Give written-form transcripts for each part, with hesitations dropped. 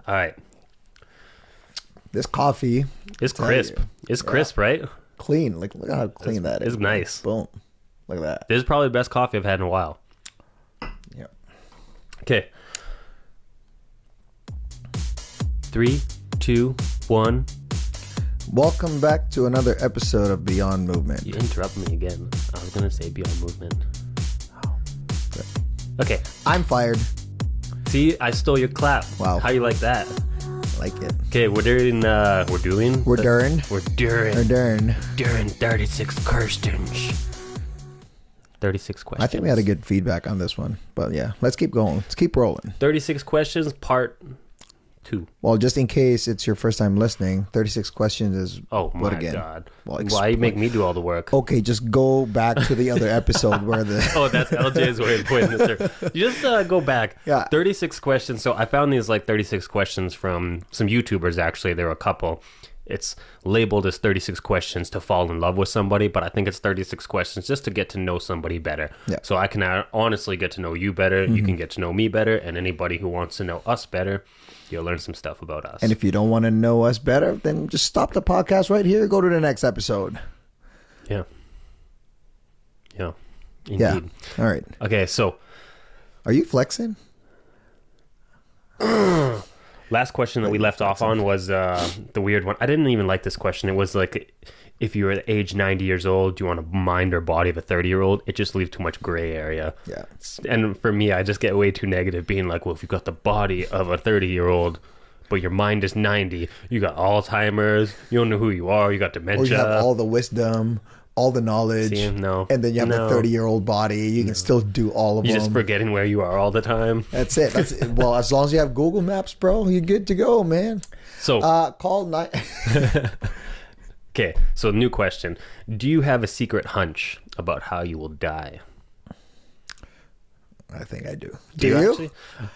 All right. This coffee It's crisp. It's crisp, right? clean. Like, look at how clean that is. It's nice. Boom. Look at that. This is probably the best coffee I've had in a while. Yeah. Okay. 3, 2, 1. Welcome back to another episode of Beyond Movement. You interrupt me again. I was going to say Beyond Movement. Oh. Okay. I'm fired. See, I stole your clap. Wow. How you like that? Like it. Okay, we're during 36 questions. 36 questions. I think we had a good feedback on this one. But yeah, let's keep going. Let's keep rolling. 36 questions, part 2. Well, just in case it's your first time listening, 36 questions is Oh my what again? God. Well, Why you make me do all the work? Okay, just go back to the other episode where the... Oh, that's Eljay's way of putting this. You just go back. Yeah. 36 questions. So I found these 36 questions from some YouTubers, actually. There were a couple. It's labeled as 36 questions to fall in love with somebody, but I think it's 36 questions just to get to know somebody better. Yeah. So I can honestly get to know you better. You can get to know me better. And anybody who wants to know us better, you'll learn some stuff about us. And if you don't want to know us better, then just stop the podcast right here. Go to the next episode. Yeah. Yeah. Indeed. Yeah. All right. Okay, so... Are you flexing? Last question that we left off on was the weird one. I didn't even like this question. It was like, if you were at age 90 years old, do you want a mind or body of a 30-year-old? It just leaves too much gray area. Yeah. And for me, I just get way too negative, being like, well, if you've got the body of a 30-year-old, but your mind is 90, you got Alzheimer's, you don't know who you are, you got dementia. Or you have all the wisdom, all the knowledge. See, no. And then you have the 30-year-old body. You can still do all of them. You're just forgetting where you are all the time. That's it. That's it. Well, as long as you have Google Maps, bro, you're good to go, man. So, call okay, so new question. Do you have a secret hunch about how you will die? I think I do. Do you? Actually?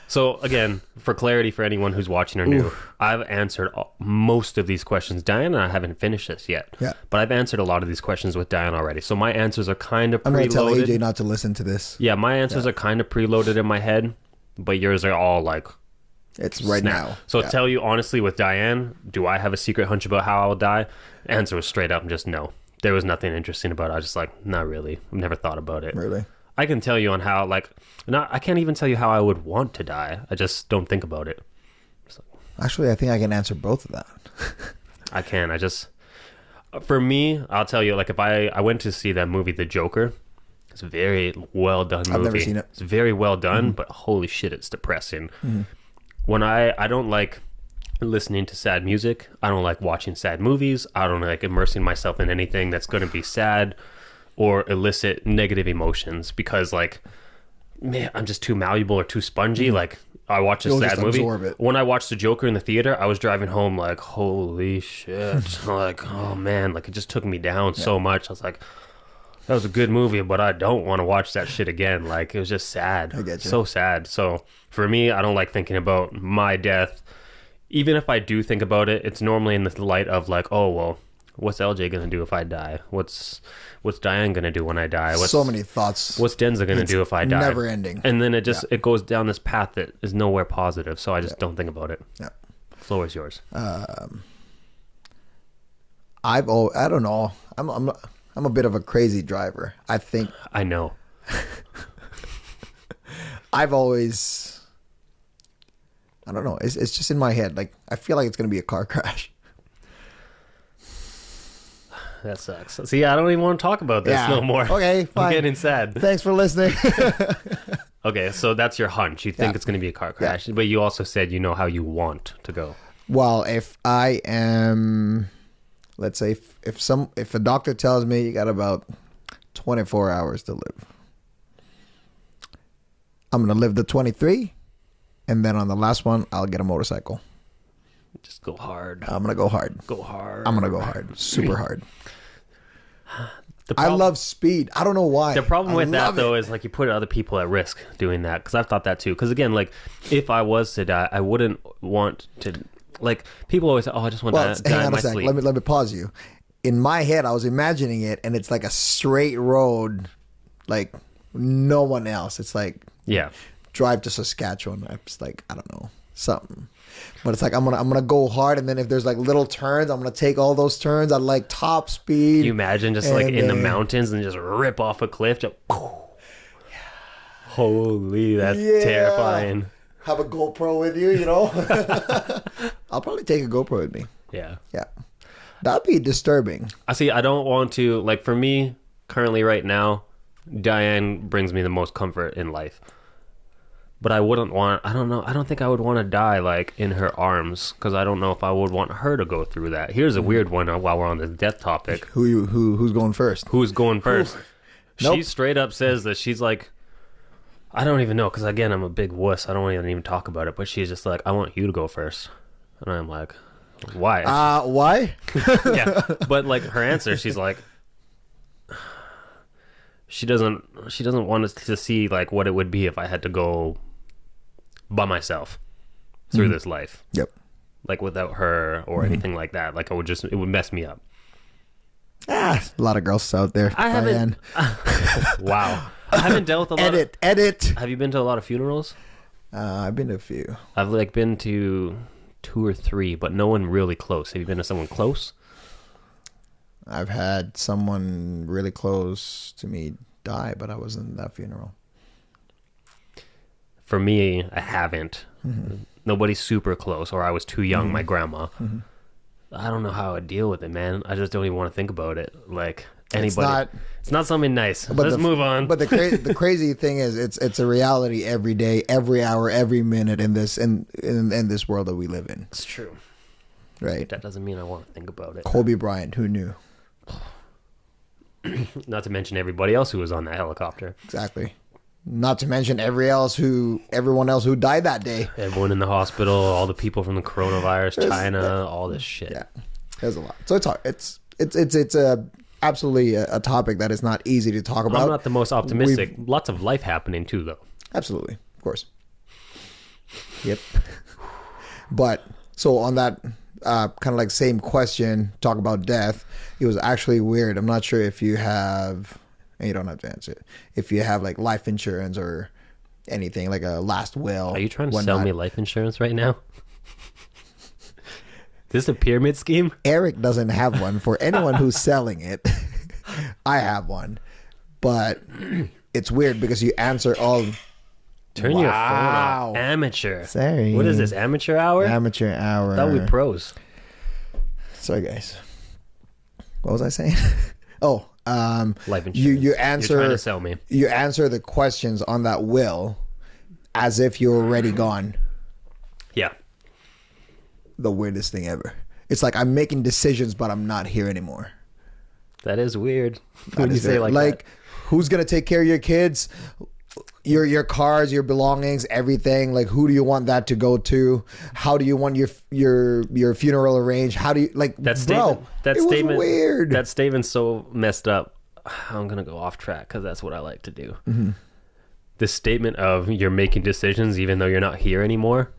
So, again, for clarity for anyone who's watching or new, I've answered most of these questions. Diane and I haven't finished this yet. Yeah. But I've answered a lot of these questions with Diane already. So my answers are kind of preloaded. I'm going to tell AJ not to listen to this. Yeah, my answers are kind of preloaded in my head, but yours are all like... It's right now. So tell you honestly, with Diane, do I have a secret hunch about how I'll die? The answer was straight up and just no. There was nothing interesting about it. I was just like, not really. I've never thought about it. Really? I can tell you on how, I can't even tell you how I would want to die. I just don't think about it. Actually, I think I can answer both of that. I can. For me, I'll tell you, if I went to see that movie, The Joker, it's a very well done movie. I've never seen it. It's very well done, but holy shit, it's depressing. When I don't like listening to sad music. I don't like watching sad movies. I don't like immersing myself in anything that's going to be sad or elicit negative emotions because, man, I'm just too malleable or too spongy. I watch a sad movie. When I watched The Joker in the theater, I was driving home like, holy shit. Oh man, it just took me down so much. I was like, that was a good movie, but I don't want to watch that shit again. It was just sad. I get you. So sad. So for me, I don't like thinking about my death. Even if I do think about it, it's normally in the light of oh, well, what's Eljay going to do if I die? What's Diane going to do when I die? So many thoughts. What's Denza going to do if I die? Never ending. And then it goes down this path that is nowhere positive. So I just don't think about it. Yeah. The floor is yours. I don't know. I'm a bit of a crazy driver. I think. I know. I've always. I don't know. It's just in my head. I feel like it's going to be a car crash. That sucks. See, I don't even want to talk about this no more. Okay, fine. I'm getting sad. Thanks for listening. Okay, so that's your hunch. You think it's going to be a car crash, but you also said you know how you want to go. Well, if I am, let's say, if a doctor tells me you got about 24 hours to live, I'm going to live the 23, and then on the last one, I'll get a motorcycle. Just go hard. I'm going to go hard. Go hard. I'm going to go hard. Super hard. I love speed. I don't know why. The problem with that, though, is you put other people at risk doing that. Because I've thought that, too. Because, again, if I was to die, I wouldn't want to... people always say, oh, I just want to die in my sleep. Let me pause you. In my head, I was imagining it, and it's a straight road, no one else. It's yeah, drive to Saskatchewan. I'm just I don't know, something. But it's like I'm gonna go hard, and then if there's like little turns, I'm gonna take all those turns at like top speed. Can you imagine just like in the mountains and just rip off a cliff? Just, holy, that's terrifying. Have a GoPro with you, you know? I'll probably take a GoPro with me. Yeah. Yeah. That'd be disturbing. I see. I don't want to, like, for me, currently right now, Diane brings me the most comfort in life. But I wouldn't want, I don't know, I don't think I would want to die, like, in her arms, because I don't know if I would want her to go through that. Here's a weird one while we're on this death topic. Who's going first? Who's going first? Nope. She straight up says that she's like, I don't even know, because again, I'm a big wuss. I don't even talk about it, but she's just like, I want you to go first. And I'm like, why? Why? Yeah, but like her answer, she's like, she doesn't want us to see like what it would be if I had to go by myself through this life. Yep. Like without her or anything like that. Like it would mess me up. A lot of girls out there. I haven't. Wow. I haven't dealt with a lot. Edit. Have you been to a lot of funerals? I've been to a few. I've like been to 2 or 3, but no one really close. Have you been to someone close? I've had someone really close to me die, but I wasn't at that funeral. For me, I haven't. Nobody's super close, or I was too young. My grandma. I don't know how I deal with it, man. I just don't even want to think about it. Like anybody, it's not something nice. Let's move on. But the crazy thing is, it's a reality every day, every hour, every minute in this world that we live in. It's true, right? That doesn't mean I want to think about it. Kobe Bryant, who knew? Not to mention everybody else who was on that helicopter. Exactly. Not to mention everyone else who died that day. Everyone in the hospital, all the people from the coronavirus, China, all this shit. Yeah, there's a lot. So it's hard. It's absolutely a topic that is not easy to talk about. I'm not the most optimistic. Lots of life happening too, though. Absolutely, of course. Yep. But so on that kind of like same question, talk about death. It was actually weird. I'm not sure if you have. And you don't have to answer it. If you have like life insurance or anything, like a last will. Are you trying to sell me life insurance right now? Is this a pyramid scheme? Eric doesn't have one. For anyone who's selling it, I have one. But it's weird because you answer all... Turn your phone off. Amateur. Sorry. What is this, amateur hour? Amateur hour. I thought we pros. Sorry, guys. What was I saying? Life insurance. You answer. You're trying to sell me. You answer the questions on that will as if you're already gone. Yeah. The weirdest thing ever. It's like I'm making decisions, but I'm not here anymore. That is weird. When you say like that. Who's gonna take care of your kids? Your cars, your belongings, everything. Like, who do you want that to go to? How do you want your funeral arranged? How do you like that statement? That statement was weird. That statement's so messed up. I'm gonna go off track because that's what I like to do. The statement of you're making decisions even though you're not here anymore.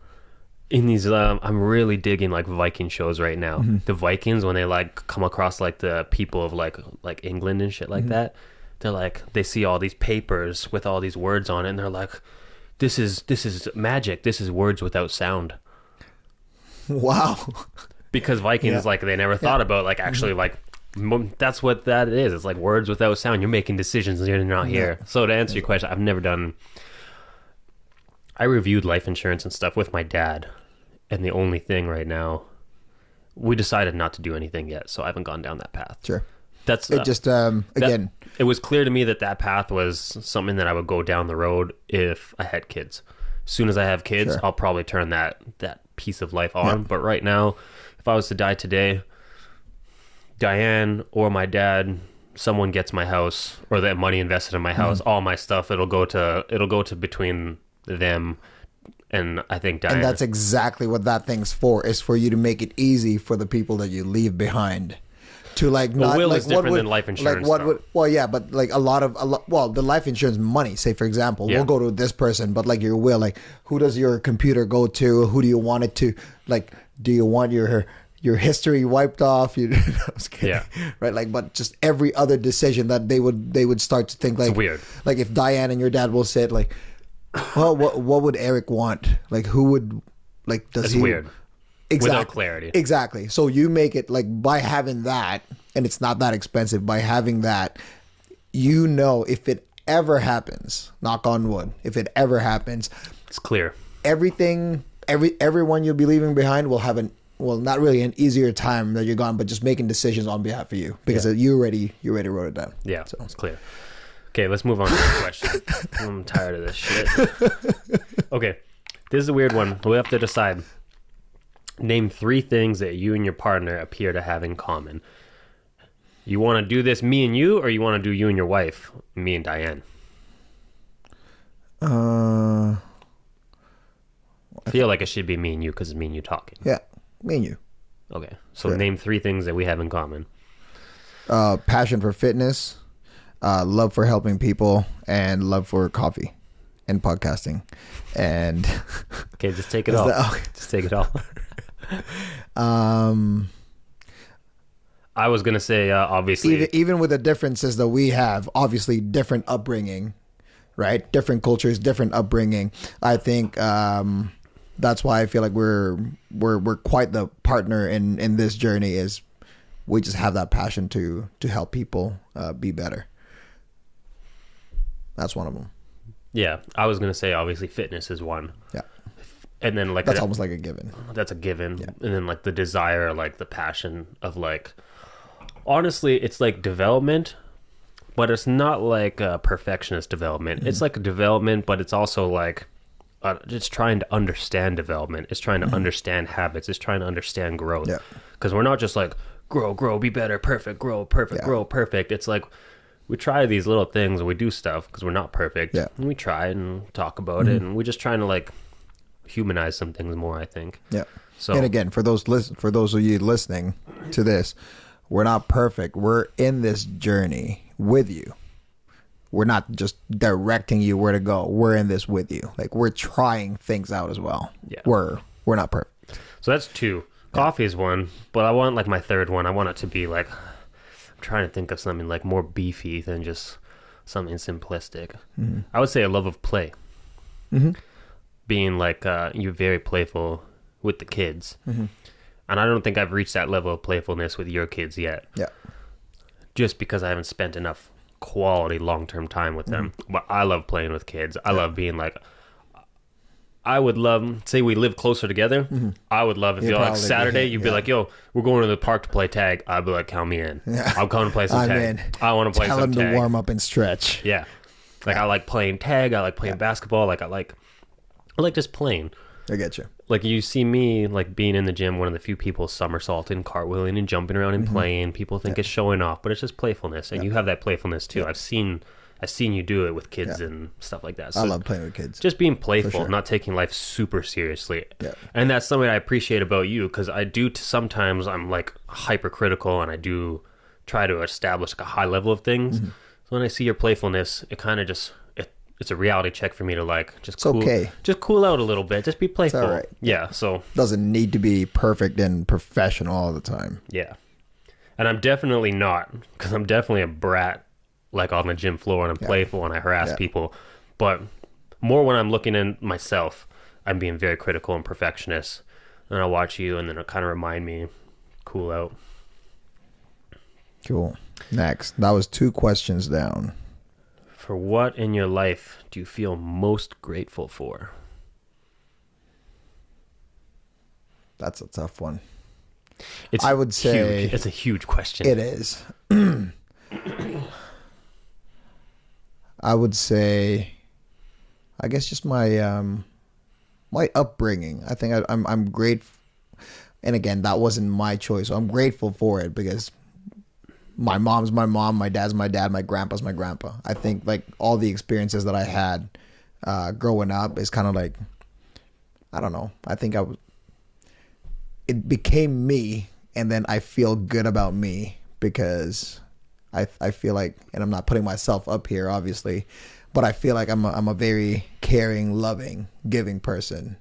In these, I'm really digging like Viking shows right now. The Vikings, when they like come across like the people of like England and shit like that. They're like, they see all these papers with all these words on it, and they're like, this is magic. This is words without sound. Wow. Because Vikings, like, they never thought about, like, actually, like, that's what that is. It's like words without sound. You're making decisions and you're not here. So to answer your question, I reviewed life insurance and stuff with my dad, and the only thing right now, we decided not to do anything yet, so I haven't gone down that path. Sure. That's it. Just again, it was clear to me that path was something that I would go down the road if I had kids. As soon as I have kids, I'll probably turn that piece of life on. But right now, if I was to die today, Diane or my dad, someone gets my house or that money invested in my house, all my stuff, it'll go to between them. And I think Diane. And that's exactly what that thing's for. Is for you to make it easy for the people that you leave behind. To like not will like is different than life insurance. Like but like a lot the life insurance money, say for example, will go to this person, but like your will, like who does your computer go to? Who do you want it to? Like, do you want your history wiped off? I was kidding. Yeah. Right. Like, but just every other decision that they would start to think like it's weird. Like if Diane and your dad will say like, well, what would Eric want? Like who would like does That's he? Weird. without clarity. Exactly. So you make it like by having that, and it's not that expensive. By having that, you know, if it ever happens, knock on wood, if it ever happens, It's clear. everyone you'll be leaving behind will have not really an easier time that you're gone, but just making decisions on behalf of you because you already wrote it down. Yeah, so it's clear. Okay, let's move on to the question. I'm tired of this shit. Okay, this is a weird one. We have to decide. Name 3 things that you and your partner appear to have in common. You want to do this, me and you, or you want to do you and your wife, me and Diane? I feel like it should be me and you because it's me and you talking. Yeah, me and you. Okay, so name 3 things that we have in common. Passion for fitness, love for helping people, and love for coffee and podcasting. And okay, just take it all. Just take it all. I was gonna say obviously even with the differences that we have, obviously different upbringing, right? Different cultures, different upbringing. I think that's why I feel like we're quite the partner in this journey. Is we just have that passion to help people be better. That's one of them. Yeah, I was gonna say obviously fitness is one. Yeah. And then like that's almost like a given. That's a given. Yeah. And then like the desire, like the passion of like, honestly, it's like development, but it's not like a perfectionist development. It's like a development, but it's also like just trying to understand development. It's trying to understand habits. It's trying to understand growth. Yeah. Because we're not just like grow, be better, perfect, grow, perfect, grow, perfect. It's like we try these little things and we do stuff because we're not perfect. Yeah. And we try and talk about it, and we're just trying to like humanize some things more, I think. Yeah. So, and again, for those of you listening to this, we're not perfect. We're in this journey with you. We're not just directing you where to go. We're in this with you. Like we're trying things out as well. Yeah. We're not perfect. So that's 2. Coffee is 1, but I want like my 3rd one. I want it to be like, I'm trying to think of something like more beefy than just something simplistic. I would say a love of play. Being like you're very playful with the kids, and I don't think I've reached that level of playfulness with your kids yet. Yeah, just because I haven't spent enough quality long-term time with them. But I love playing with kids. I love being like, I would love, say we live closer together. I would love if you're like Saturday, you'd be like, yo, we're going to the park to play tag. I'd be like, count me in. I'm coming to play some tag. I want to play some tag. Tell them to warm up and stretch. Yeah. Like I like playing tag. I like playing basketball. Like I like just playing. I get you. Like you see me like being in the gym, one of the few people somersaulting, cartwheeling, and jumping around and playing. People think it's showing off, but it's just playfulness, and you have that playfulness too. I've seen you do it with kids and stuff like that. So I love playing with kids. Just being playful, not taking life super seriously. Yeah. And that's something I appreciate about you, because I do sometimes I'm like hypercritical, and I do try to establish like a high level of things. So when I see your playfulness, it kind of just it's a reality check for me to like just cool out a little bit, just be playful. It's all right. Yeah, so doesn't need to be perfect and professional all the time. Yeah. And I'm definitely not, because I'm definitely a brat, like on the gym floor, and I'm playful and I harass people. But more when I'm looking in myself, I'm being very critical and perfectionist. And I'll watch you, and then it'll kind of remind me, cool out. Cool. Next, that was 2 questions down. For what in your life do you feel most grateful for? That's a tough one. I would say it's a huge question. It is. I would say, I guess just my my upbringing. I think I'm grateful, and again, that wasn't my choice. So I'm grateful for it because my mom's my mom, my dad's my dad, my grandpa's my grandpa. I think like all the experiences that I had growing up is kind of like, I don't know. I think it became me, and then I feel good about me because I feel like, and I'm not putting myself up here, obviously, but I feel like I'm a very caring, loving, giving person,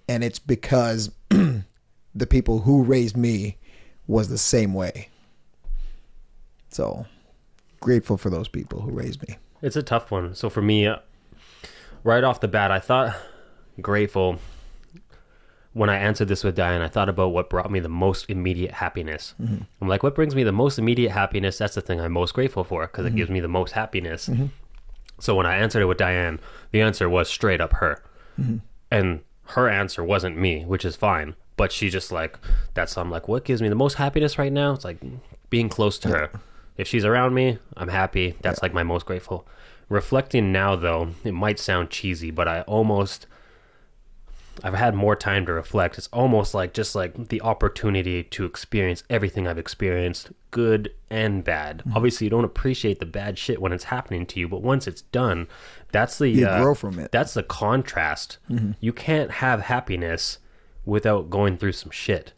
and it's because the people who raised me was the same way. So grateful for those people who raised me. It's a tough one. So for me, right off the bat, I thought grateful when I answered this with Diane, I thought about what brought me the most immediate happiness. I'm like, what brings me the most immediate happiness? That's the thing I'm most grateful for, because it gives me the most happiness. So when I answered it with Diane, the answer was straight up her. And her answer wasn't me, which is fine. But she just like, I'm like, what gives me the most happiness right now? It's like being close to her. If she's around me, I'm happy. That's like my most grateful. Reflecting now, though, it might sound cheesy, but I've had more time to reflect. It's almost like just like the opportunity to experience everything I've experienced, good and bad. Obviously, you don't appreciate the bad shit when it's happening to you, but once it's done, that's the... You grow from it. That's the contrast. You can't have happiness without going through some shit.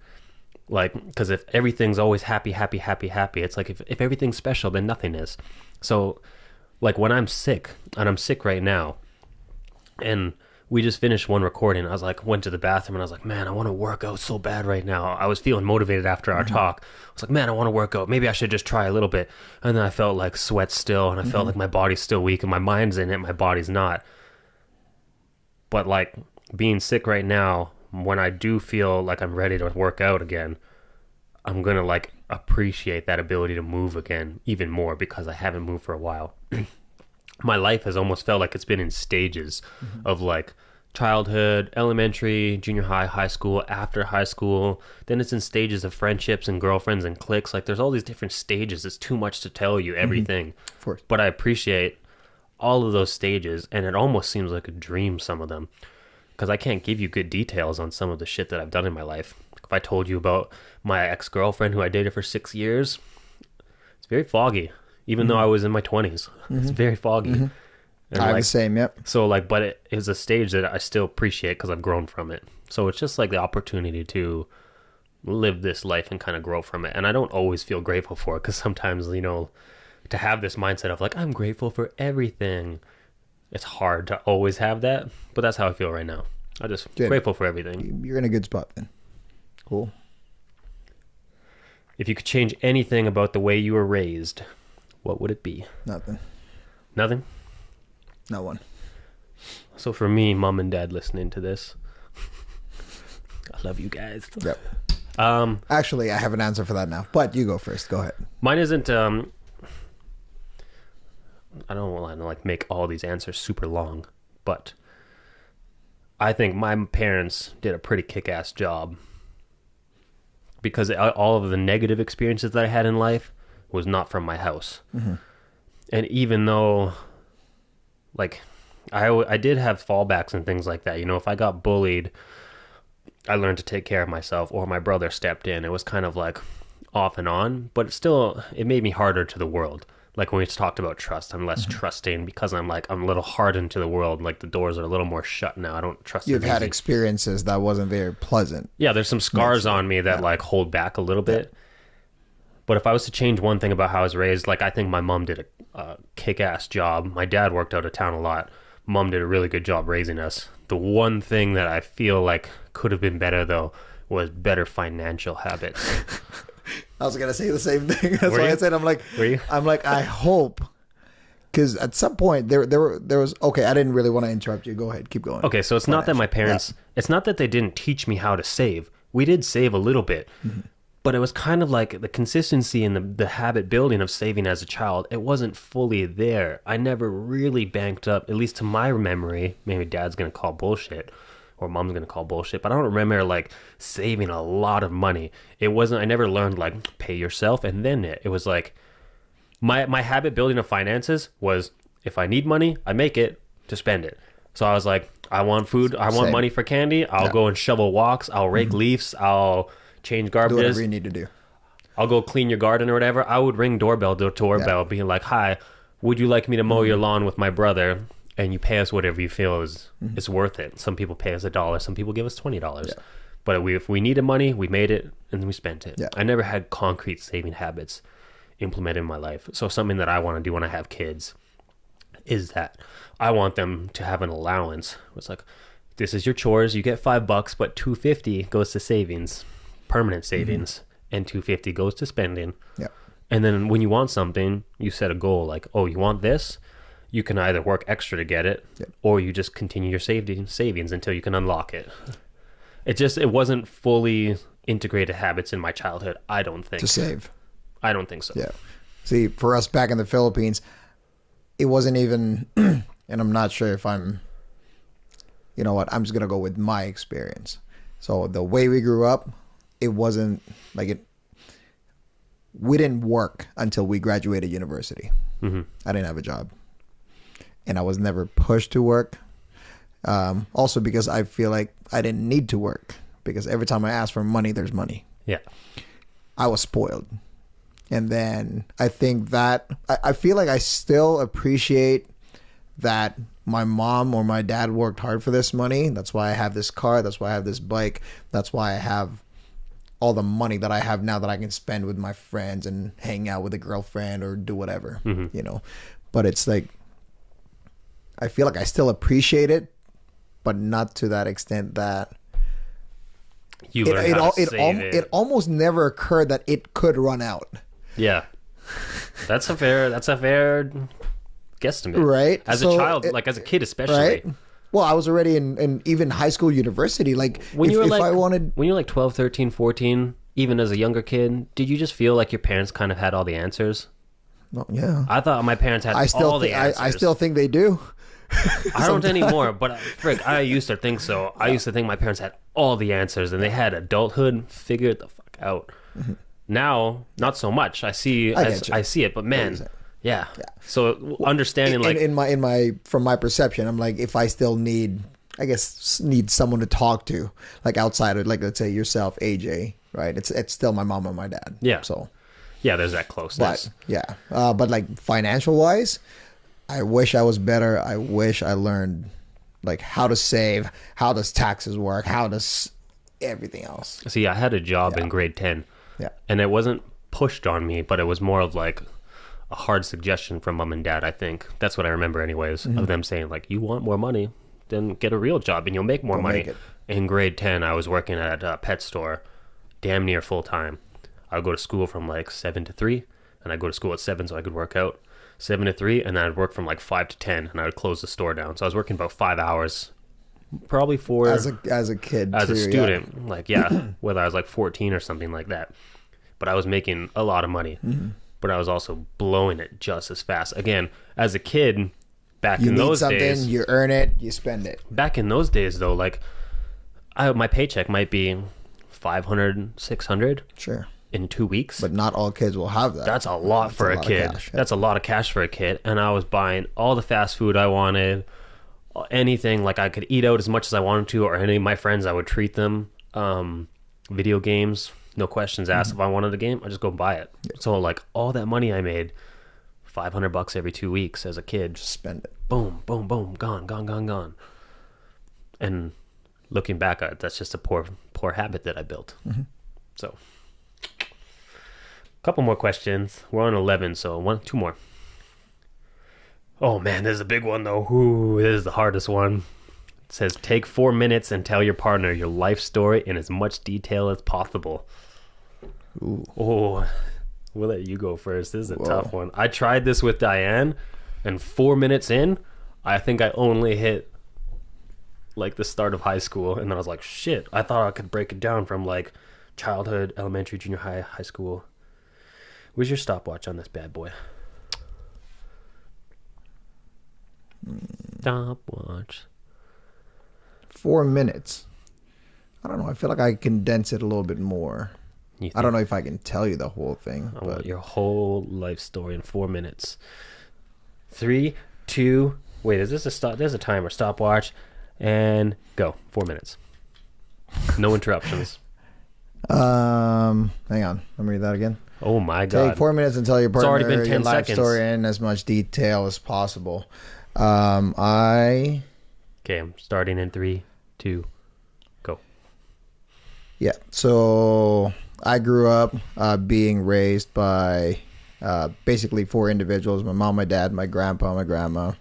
Like, because if everything's always happy, it's like if everything's special, then nothing is. So, like when I'm sick, and I'm sick right now, and we just finished one recording, I was like, went to the bathroom, and I was like, man, I want to work out so bad right now. I was feeling motivated after our talk. I was like, man, I want to work out. Maybe I should just try a little bit. And then I felt like sweat still, and I felt like my body's still weak, and my mind's in it, my body's not. But like being sick right now, when I do feel like I'm ready to work out again, I'm going to like appreciate that ability to move again even more, because I haven't moved for a while. My life has almost felt like it's been in stages of like childhood, elementary, junior high, high school, after high school. Then it's in stages of friendships and girlfriends and cliques. Like there's all these different stages. It's too much to tell you everything. Of course. But I appreciate all of those stages, and it almost seems like a dream, some of them. Because I can't give you good details on some of the shit that I've done in my life. If I told you about my ex-girlfriend who I dated for 6 years, it's very foggy. Even though I was in my 20s, it's very foggy. And I'm like, the same, yep. So like, but it is a stage that I still appreciate because I've grown from it. So it's just like the opportunity to live this life and kind of grow from it. And I don't always feel grateful for it, because sometimes, you know, to have this mindset of like, I'm grateful for everything, it's hard to always have that, but that's how I feel right now. I'm just grateful for everything. You're in a good spot then. Cool. If you could change anything about the way you were raised, what would it be? Nothing. Nothing? Not one. So for me, mom and dad listening to this, I love you guys. Yep. Actually, I have an answer for that now, but you go first. Go ahead. Mine isn't... I don't want to like make all these answers super long, but I think my parents did a pretty kick-ass job, because all of the negative experiences that I had in life was not from my house. And even though like I did have fallbacks and things like that, you know, if I got bullied, I learned to take care of myself, or my brother stepped in. It was kind of like off and on, but it made me harder to the world. Like when we talked about trust, I'm less trusting, because I'm a little hardened to the world. Like the doors are a little more shut now. I don't trust. You've had experiences that wasn't very pleasant. Yeah, there's some scars on me that like hold back a little bit. But if I was to change one thing about how I was raised, like I think my mom did a kick-ass job. My dad worked out of town a lot. Mom did a really good job raising us. The one thing that I feel like could have been better, though, was better financial habits. I was gonna say the same thing. That's why I said I'm like, I hope, because at some point there was okay. I didn't really want to interrupt you. Go ahead, keep going. Okay, so it's not that my parents. Yeah. It's not that they didn't teach me how to save. We did save a little bit, but it was kind of like the consistency and the habit building of saving as a child. It wasn't fully there. I never really banked up, at least to my memory. Maybe Dad's gonna call bullshit, or Mom's gonna call bullshit, but I don't remember like saving a lot of money. It wasn't. I never learned like pay yourself and then it was like my habit building of finances was, if I need money, I make it to spend it. So I was like, I want food, I want money for candy, I'll go and shovel walks, I'll rake leaves, I'll change garbage. Do whatever you need to do. I'll go clean your garden or whatever. I would ring doorbell to doorbell, being like, hi, would you like me to mow your lawn with my brother? And you pay us whatever you feel is worth it. Some people pay us $1, some people give us $20. Yeah. But if we needed money, we made it and we spent it. Yeah. I never had concrete saving habits implemented in my life. So something that I want to do when I have kids is that I want them to have an allowance. It's like, this is your chores. You get $5, but $2.50 goes to savings, permanent savings, and $2.50 goes to spending. Yeah. And then when you want something, you set a goal like, oh, you want this? You can either work extra to get it, or you just continue your savings until you can unlock it. It wasn't fully integrated habits in my childhood. I don't think to save. I don't think so. Yeah. See, for us back in the Philippines, it wasn't even, and I'm not sure if I'm, you know what, I'm just going to go with my experience. So the way we grew up, it wasn't like it, we didn't work until we graduated university. Mm-hmm. I didn't have a job. And I was never pushed to work. Also because I feel like I didn't need to work because every time I asked for money, there's money. Yeah. I was spoiled. And then I think that I feel like I still appreciate that my mom or my dad worked hard for this money. That's why I have this car. That's why I have this bike. That's why I have all the money that I have now that I can spend with my friends and hang out with a girlfriend or do whatever, you know. But it's like, I feel like I still appreciate it, but not to that extent that it almost never occurred that it could run out. Yeah, that's a fair guesstimate, right? As a child, like as a kid, especially. Right? Well, I was already in even high school, university. Like when you were when you were like 12, 13, 14, even as a younger kid, did you just feel like your parents kind of had all the answers? Well, yeah, I thought my parents had all the answers. I still think they do. I don't anymore, but frick, I used to think so. I used to think my parents had all the answers and they had adulthood figured the fuck out. Now, not so much. I see it, but man, yeah. So understanding in my from my perception, I'm like, if I still need someone to talk to, like outside of, like, let's say yourself, AJ, right? It's still my mom and my dad. Yeah. So yeah, there's that closeness. But like financial wise, I wish I was better. I wish I learned like how to save, how does taxes work, how does everything else. See, I had a job in grade 10. Yeah. And it wasn't pushed on me, but it was more of like a hard suggestion from mom and dad, I think. That's what I remember anyways, of them saying like, you want more money, then get a real job and you'll make more money. In grade 10, I was working at a pet store damn near full time. I would go to school from like 7 to 3, and I'd go to school at 7 so I could work out. 7 to 3, and then I'd work from like 5 to 10, and I would close the store down. So I was working about 5 hours, probably for as a kid, as a student, whether I was like 14 or something like that. But I was making a lot of money, but I was also blowing it just as fast. Again, as a kid, back in those days, you earn it, you spend it. Back in those days, though, like my paycheck might be 500, 600. Sure. In 2 weeks. But not all kids will have that. That's a lot for a kid. That's a lot of cash for a kid. And I was buying all the fast food I wanted, anything. Like I could eat out as much as I wanted to, or any of my friends, I would treat them. Video games, no questions asked. If I wanted a game, I just go buy it. So like all that money I made, $500 every 2 weeks as a kid. Just spend it. Boom, boom, boom, gone. And looking back, that's just a poor habit that I built. So, a couple more questions. We're on 11, so two more. Oh man, this is a big one though. Ooh, this is the hardest one. It says, take 4 minutes and tell your partner your life story in as much detail as possible. Ooh. Oh, we'll let you go first. This is a tough one. I tried this with Diane, and 4 minutes in, I think I only hit like the start of high school, and then I was like, shit, I thought I could break it down from like childhood, elementary, junior high, high school. Where's your stopwatch on this bad boy? Stopwatch. 4 minutes. I don't know. I feel like I condense it a little bit more. I don't know if I can tell you the whole thing. I want your whole life story in 4 minutes. 3, 2. Wait, is this a stop? There's a timer. Stopwatch, and go. 4 minutes. No interruptions. Hang on. Let me read that again. Oh my god! Take 4 minutes and tell your partner it's already been 10 your life seconds. story in as much detail as possible. Okay, I'm starting in 3, 2, go. Yeah. So I grew up being raised by basically 4 individuals: my mom, my dad, my grandpa, my grandma.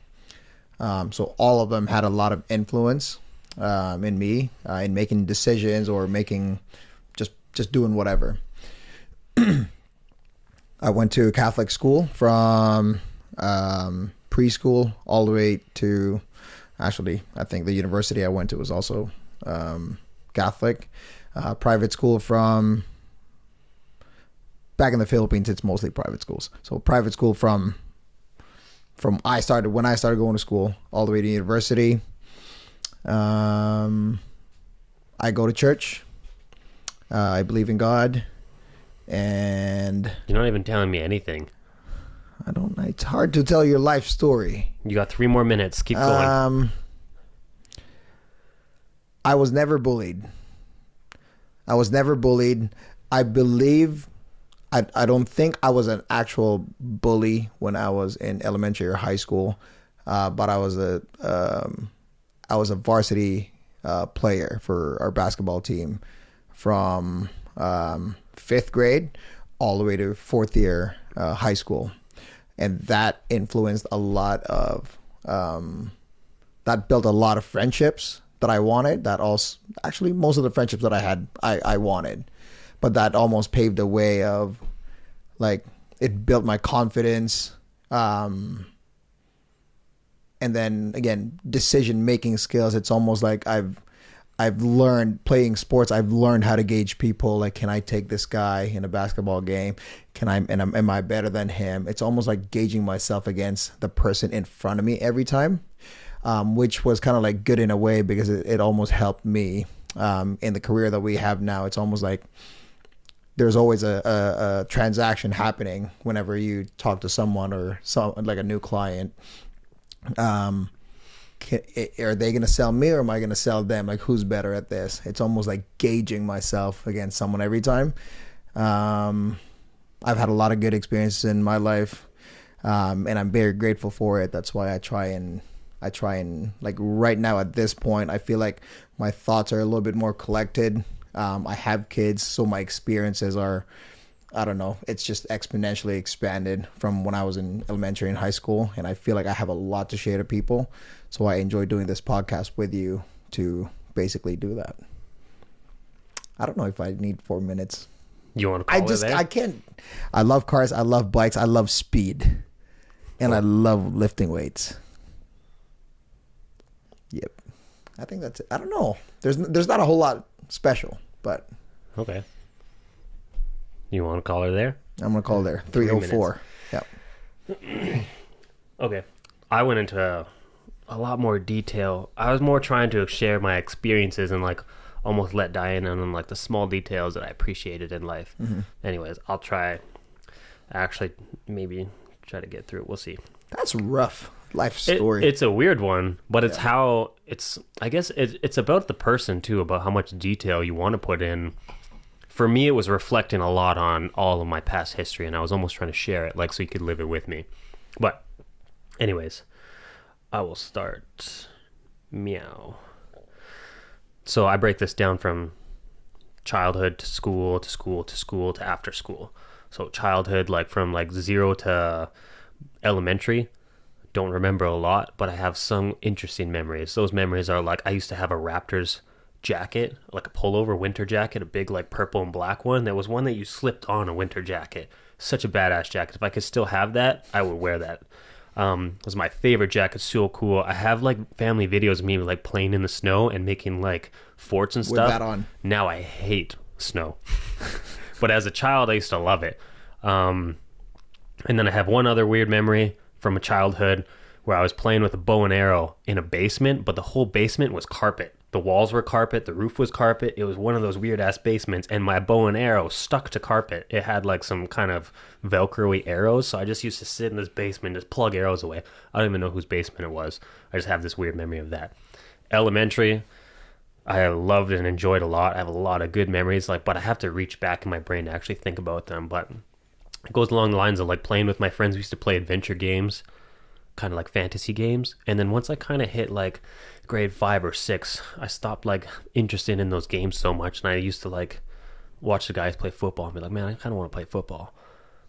So all of them had a lot of influence in me in making decisions or making just doing whatever. I went to Catholic school from preschool all the way to, actually, I think the university I went to was also Catholic. Private school from back in the Philippines. It's mostly private schools. So private school from when I started going to school all the way to university. I go to church. I believe in God, and You're not even telling me anything. I don't. It's hard to tell your life story. You got 3 more minutes. Keep going. I was never bullied. I believe. I don't think I was an actual bully when I was in elementary or high school, but I was a varsity player for our basketball team from 5th grade all the way to 4th year high school, and that influenced a lot of that built a lot of friendships that I wanted. That also actually most of the friendships that I had I wanted. But that almost paved the way of, like, it built my confidence. And then again, decision-making skills. It's almost like I've learned playing sports. I've learned how to gauge people. Like, can I take this guy in a basketball game? Am I better than him? It's almost like gauging myself against the person in front of me every time, which was kind of like good in a way because it almost helped me in the career that we have now. It's almost like there's always a transaction happening whenever you talk to someone or like a new client. Are they going to sell me or am I going to sell them? Like, who's better at this? It's almost like gauging myself against someone every time. I've had a lot of good experiences in my life, and I'm very grateful for it. That's why I try and like right now at this point, I feel like my thoughts are a little bit more collected. I have kids, so my experiences are, I don't know, it's just exponentially expanded from when I was in elementary and high school. And I feel like I have a lot to share to people. So I enjoy doing this podcast with you to basically do that. I don't know if I need 4 minutes. You want to call it there? I can't. I love cars. I love bikes. I love speed. And I love lifting weights. Yep. I think that's it. I don't know. There's not a whole lot special, but okay. You want to call her there? I'm gonna call there 304. Yep. Okay. I went into a lot more detail. I was more trying to share my experiences and like almost let Diane in on like the small details that I appreciated in life. Mm-hmm. Anyways, I'll try. Actually, maybe try to get through it. We'll see. That's rough life story. It's a weird one, but it's how it's. I guess it's about the person too, about how much detail you want to put in. For me, it was reflecting a lot on all of my past history, and I was almost trying to share it, like so you could live it with me. But, anyways, I will start. Meow. So I break this down from childhood to school to school to school to after school. So childhood, like from like 0 to elementary, don't remember a lot, but I have some interesting memories. Those memories are like I used to have a Raptors jacket, like a pullover winter jacket, a big like purple and black one. There was one that you slipped on a winter jacket. Such a badass jacket. If I could still have that, I would wear that. It was my favorite jacket. So cool. I have like family videos of me like playing in the snow and making like forts and stuff. With that on. Now I hate snow. But as a child, I used to love it. And then I have one other weird memory from a childhood where I was playing with a bow and arrow in a basement, but the whole basement was carpet. The walls were carpet, the roof was carpet. It was one of those weird ass basements, and my bow and arrow stuck to carpet. It had like some kind of Velcro-y arrows, so I just used to sit in this basement and just plug arrows away. I don't even know whose basement it was. I just have this weird memory of that. Elementary, I loved and enjoyed a lot. I have a lot of good memories, but I have to reach back in my brain to actually think about them. But it goes along the lines of like playing with my friends. We used to play adventure games, kind of like fantasy games. And then once I kind of hit like grade 5 or 6, I stopped like interested in those games so much, and I used to like watch the guys play football and be like, man, I kind of want to play football.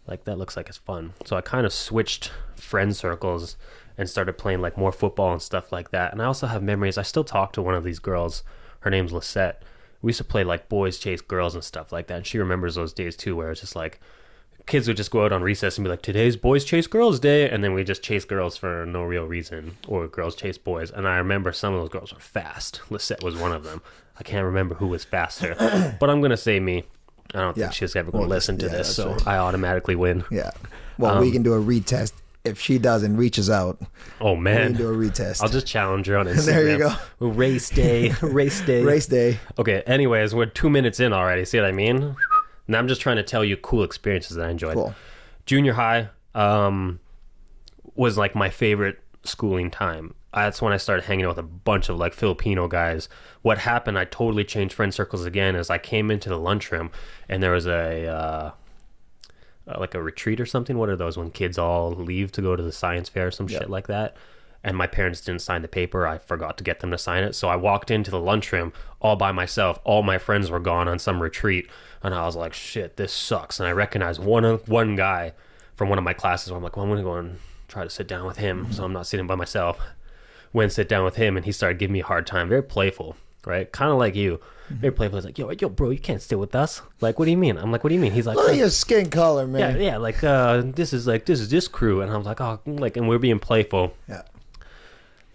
Like that looks like it's fun. So I kind of switched friend circles and started playing like more football and stuff like that. And I also have memories. I still talk to one of these girls. Her name's Lisette. We used to play like boys chase girls and stuff like that, and she remembers those days too, where it's just like kids would just go out on recess and be like, today's boys chase girls day, and then we just chase girls for no real reason, or girls chase boys. And I remember some of those girls were fast. Lisette was one of them. I can't remember who was faster, but I'm gonna say me. I don't think she's ever gonna listen to this, so right. I automatically win. Yeah. Well, we can do a retest. If she doesn't reaches out, oh man, we can do a retest. I'll just challenge her on Instagram. There you go. Race day. Race day. Okay. Anyways, we're 2 minutes in already. See what I mean? Now I'm just trying to tell you cool experiences that I enjoyed. Cool. Junior high was like my favorite schooling time. That's when I started hanging out with a bunch of like Filipino guys. What happened? I totally changed friend circles again. As I came into the lunchroom, and there was like a retreat or something. What are those when kids all leave to go to the science fair or some shit like that? And my parents didn't sign the paper. I forgot to get them to sign it. So I walked into the lunchroom all by myself. All my friends were gone on some retreat. And I was like, shit, this sucks. And I recognized one guy from one of my classes where I'm like, well, I'm going to go and try to sit down with him. So I'm not sitting by myself. Went and sit down with him, and he started giving me a hard time. Very playful, right? Kind of like you. Very playful. He's like, yo, bro, you can't sit with us. Like, what do you mean? I'm like, what do you mean? He's like, look at your skin color, man. Yeah, like, this is this crew. And I was like, oh, like, and we're being playful. Yeah.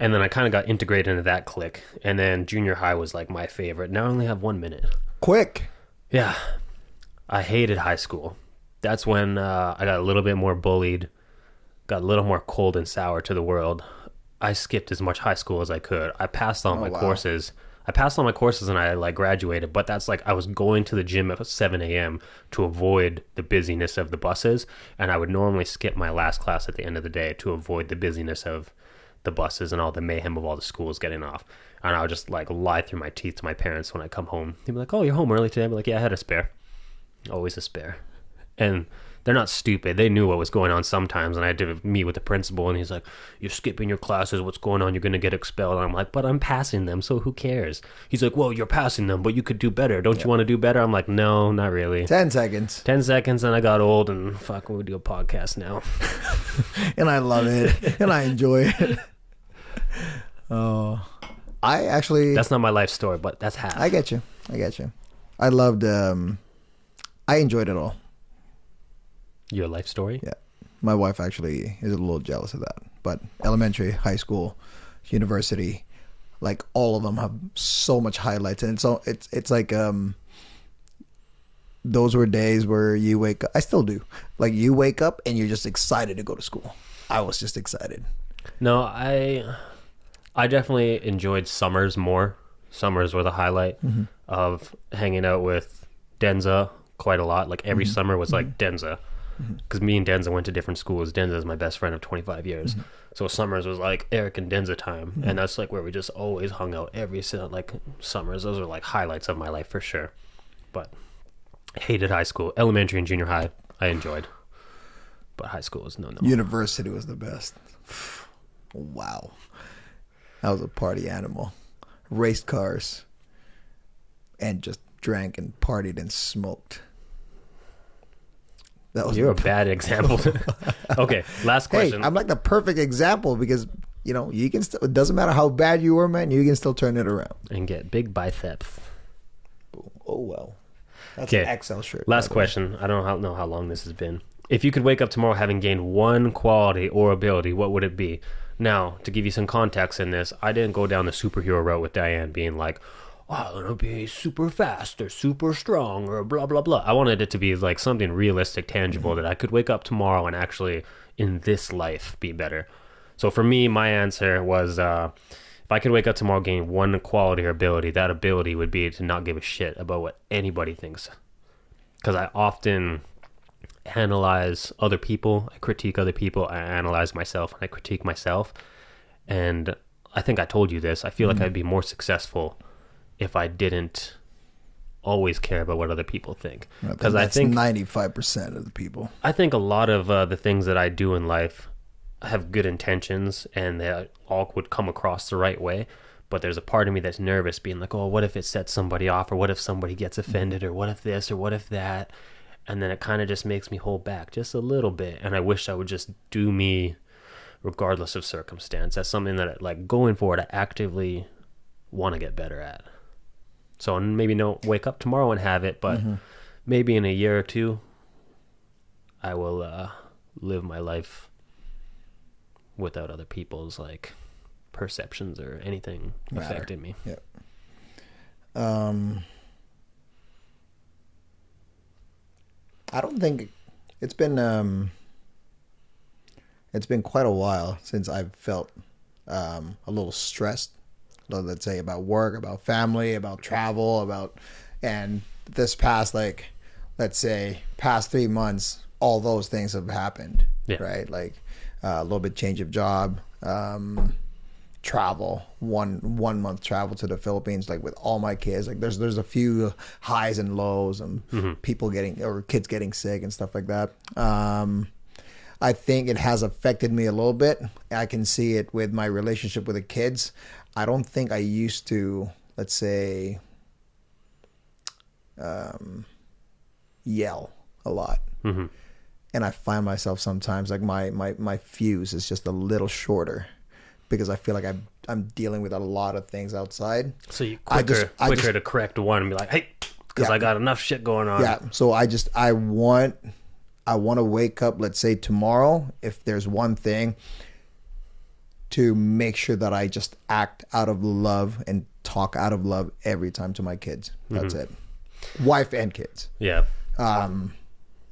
And then I kind of got integrated into that clique. And then junior high was like my favorite. Now I only have 1 minute. Quick. Yeah. I hated high school. That's when I got a little bit more bullied, got a little more cold and sour to the world. I skipped as much high school as I could. I passed all my courses. I passed all my courses and I like graduated, but that's like I was going to the gym at 7 a.m. to avoid the busyness of the buses, and I would normally skip my last class at the end of the day to avoid the busyness of the buses and all the mayhem of all the schools getting off. And I would just like lie through my teeth to my parents when I come home. They'd be like, oh, you're home early today? I'd be like, yeah, I had a spare. Always a spare. And they're not stupid. They knew what was going on sometimes, and I had to meet with the principal, and he's like, you're skipping your classes. What's going on? You're going to get expelled. And I'm like, but I'm passing them, so who cares? He's like, well, you're passing them, but you could do better. Don't you want to do better? I'm like, no, not really. 10 seconds. 10 seconds, and I got old, and fuck, we do a podcast now. And I love it, and I enjoy it. Oh, I actually... That's not my life story, but that's half. I get you. I loved... I enjoyed it all. Your life story? Yeah. My wife actually is a little jealous of that. But elementary, high school, university, like all of them have so much highlights. And it's like those were days where you wake up. I still do. Like you wake up and you're just excited to go to school. I was just excited. No, I definitely enjoyed summers more. Summers were the highlight of hanging out with Denza quite a lot. Like every summer was like Denza. Because me and Denza went to different schools. Denza is my best friend of 25 years. So summers was like Eric and Denza time. And that's like where we just always hung out every like summers. Those are like highlights of my life for sure. But hated high school. Elementary and junior high, I enjoyed. But high school was no. University was the best. Wow. I was a party animal. Raced cars. And just drank and partied and smoked. You're a bad example. Okay, last question. Hey, I'm like the perfect example because, you know, you can still, it doesn't matter how bad you were, man, you can still turn it around. And get big biceps. Oh, well. That's an XL shirt. Last question. I don't know how long this has been. If you could wake up tomorrow having gained one quality or ability, what would it be? Now, to give you some context in this, I didn't go down the superhero route with Diane being like, oh, I'm going to be super fast or super strong or blah, blah, blah. I wanted it to be like something realistic, tangible, that I could wake up tomorrow and actually in this life be better. So for me, my answer was if I could wake up tomorrow gain one quality or ability, that ability would be to not give a shit about what anybody thinks. Because I often analyze other people, I critique other people, I analyze myself, and I critique myself. And I think I told you this. I feel like I'd be more successful if I didn't always care about what other people think. Because I think 95% of the people. I think a lot of the things that I do in life have good intentions and they all would come across the right way. But there's a part of me that's nervous being like, oh, what if it sets somebody off, or what if somebody gets offended, or what if this, or what if that? And then it kind of just makes me hold back just a little bit. And I wish I would just do me regardless of circumstance. That's something that, like, going forward, I actively want to get better at. So maybe don't wake up tomorrow and have it, but maybe in a year or two, I will live my life without other people's like perceptions or anything affecting me. Yep. I don't think it's been quite a while since I've felt a little stressed, let's say, about work, about family, about travel, and this past, like, let's say, past 3 months, all those things have happened, right? Like a little bit change of job, travel, one month travel to the Philippines, like with all my kids. Like there's a few highs and lows, and kids getting sick and stuff like that. I think it has affected me a little bit. I can see it with my relationship with the kids. I don't think I used to, let's say, yell a lot. And I find myself sometimes, like, my fuse is just a little shorter because I feel like I'm dealing with a lot of things outside. So you quicker to correct one and be like, hey, because I got enough shit going on. Yeah. So I want to wake up, let's say tomorrow, if there's one thing, to make sure that I just act out of love and talk out of love every time to my kids. That's it. Wife and kids. Yeah.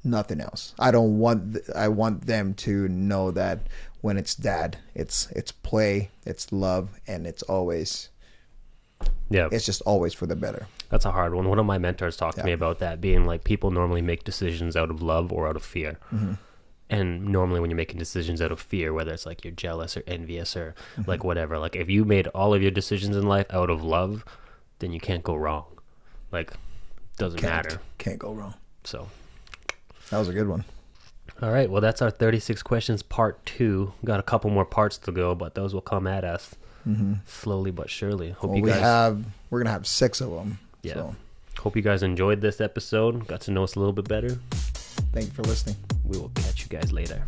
Nothing else. I want them to know that when it's dad, it's play, it's love, and it's just always for the better. That's a hard one. One of my mentors talked to me about that, being like, people normally make decisions out of love or out of fear. And normally when you're making decisions out of fear, whether it's like you're jealous or envious or like whatever, like if you made all of your decisions in life out of love, then you can't go wrong. Like, doesn't matter. Can't go wrong. So that was a good one. All right. Well, that's our 36 questions part 2. Got a couple more parts to go, but those will come at us slowly but surely. Hope we're gonna have 6 of them. Yeah. So. Hope you guys enjoyed this episode. Got to know us a little bit better. Thank you for listening. We will catch you guys later.